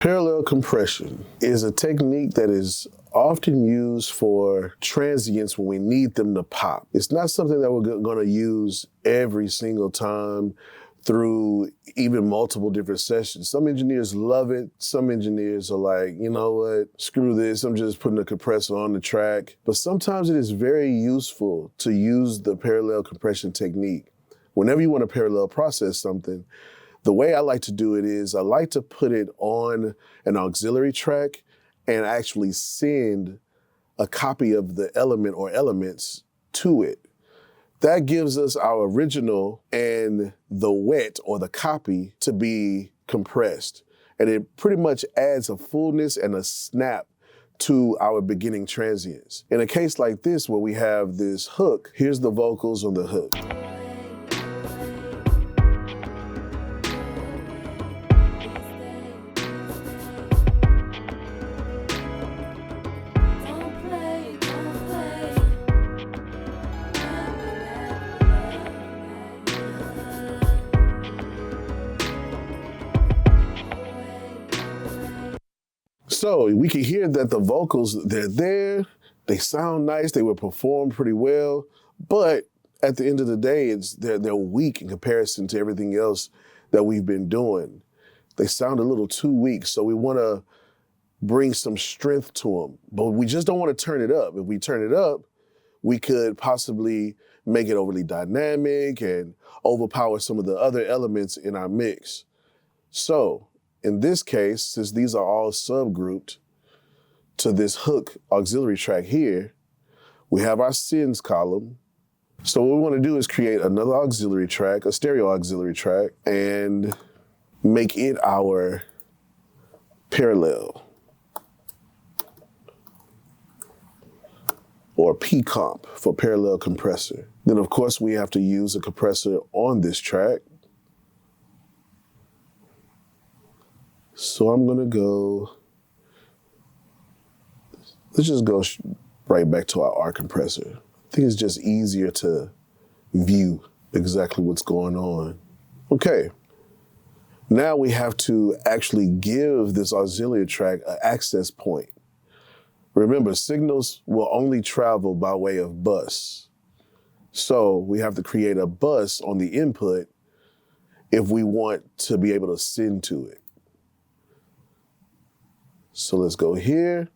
Parallel compression is a technique that is often used for transients when we need them to pop. It's not something that we're going to use every single time through even multiple different sessions. Some engineers love it. Some engineers are like, you know what, screw this, I'm just putting a compressor on the track. But sometimes it is very useful to use the parallel compression technique. Whenever you want to parallel process something, the way I like to do it is I like to put it on an auxiliary track and actually send a copy of the element or elements to it. That gives us our original and the wet or the copy to be compressed. And it pretty much adds a fullness and a snap to our beginning transients. In a case like this where we have this hook, here's the vocals on the hook. So we can hear that the vocals, they're there, they sound nice, they were performed pretty well, but at the end of the day, they're weak in comparison to everything else that we've been doing. They sound a little too weak, so we want to bring some strength to them, but we just don't want to turn it up. If we turn it up, we could possibly make it overly dynamic and overpower some of the other elements in our mix. So, in this case, since these are all subgrouped to this hook auxiliary track here, we have our sends column. So what we want to do is create another auxiliary track, a stereo auxiliary track, and make it our parallel or P-comp for parallel compressor. Then of course we have to use a compressor on this track. So I'm gonna go, let's just go right back to our compressor. I think it's just easier to view exactly what's going on. Okay, now we have to actually give this auxiliary track an access point. Remember, signals will only travel by way of bus. So we have to create a bus on the input if we want to be able to send to it. So let's go here,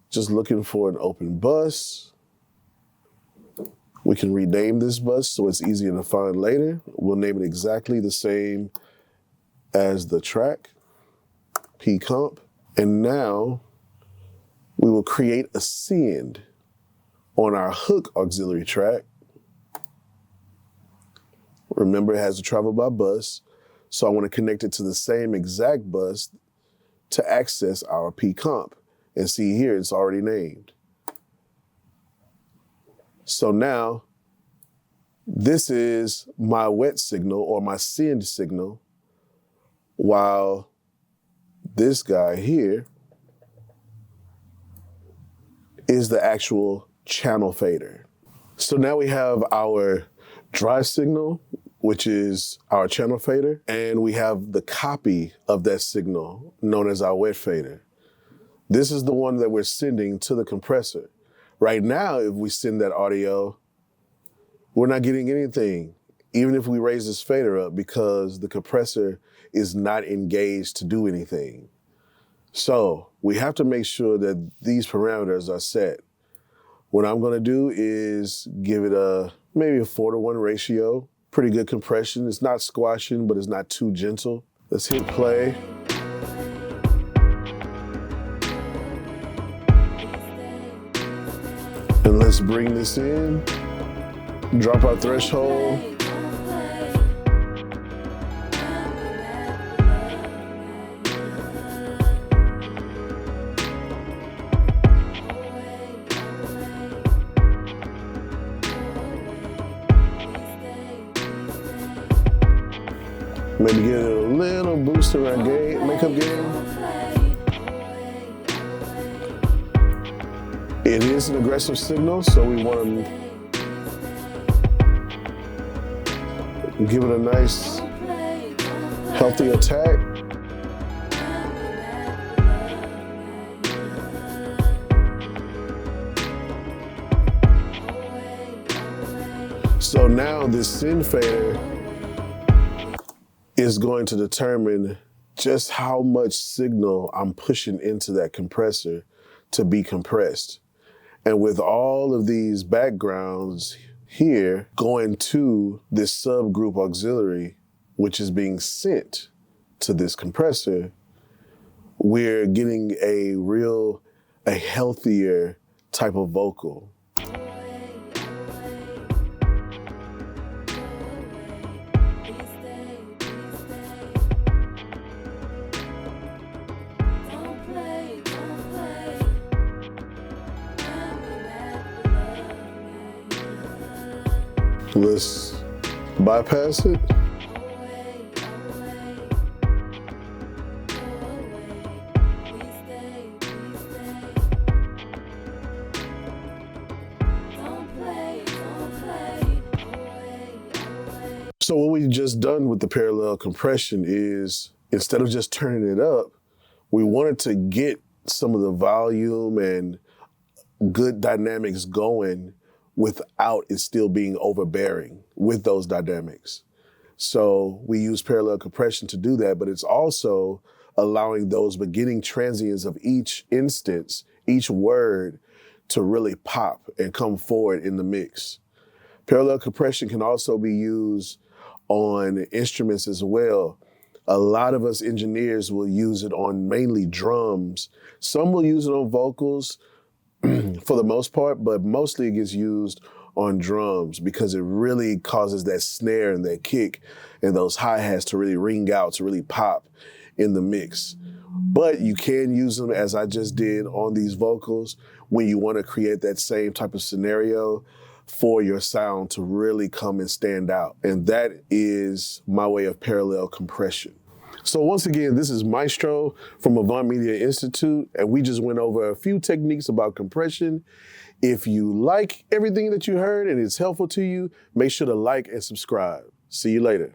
just looking for an open bus. We can rename this bus so it's easier to find later. We'll name it exactly the same as the track, P-comp. And now we will create a send on our hook auxiliary track. Remember, it has to travel by bus, so I want to connect it to the same exact bus to access our P-comp. And see here, it's already named. So now, this is my wet signal or my send signal, while this guy here is the actual channel fader. So now we have our dry signal, which is our channel fader, and we have the copy of that signal known as our wet fader. This is the one that we're sending to the compressor. Right now, if we send that audio, we're not getting anything, even if we raise this fader up, because the compressor is not engaged to do anything. So we have to make sure that these parameters are set. What I'm gonna do is give it maybe a 4:1 ratio. Pretty good compression. It's not squashing, but it's not too gentle. Let's hit play. And let's bring this in, drop our threshold. Maybe get a little boost in our gain, makeup gain. It is an aggressive signal, so we want to give it a nice, healthy attack. So now this send fader is going to determine just how much signal I'm pushing into that compressor to be compressed. And with all of these backgrounds here going to this subgroup auxiliary, which is being sent to this compressor, we're getting a healthier type of vocal. Let's bypass it. So what we've just done with the parallel compression is, instead of just turning it up, we wanted to get some of the volume and good dynamics going without it still being overbearing with those dynamics. So we use parallel compression to do that, but it's also allowing those beginning transients of each instance, each word, to really pop and come forward in the mix. Parallel compression can also be used on instruments as well. A lot of us engineers will use it on mainly drums. Some will use it on vocals, for the most part, but mostly it gets used on drums because it really causes that snare and that kick and those hi-hats to really ring out, to really pop in the mix. But you can use them, as I just did on these vocals, when you want to create that same type of scenario for your sound to really come and stand out. And that is my way of parallel compression. So once again, this is Maestro from Avant Media Institute, and we just went over a few techniques about compression. If you like everything that you heard and it's helpful to you, make sure to like and subscribe. See you later.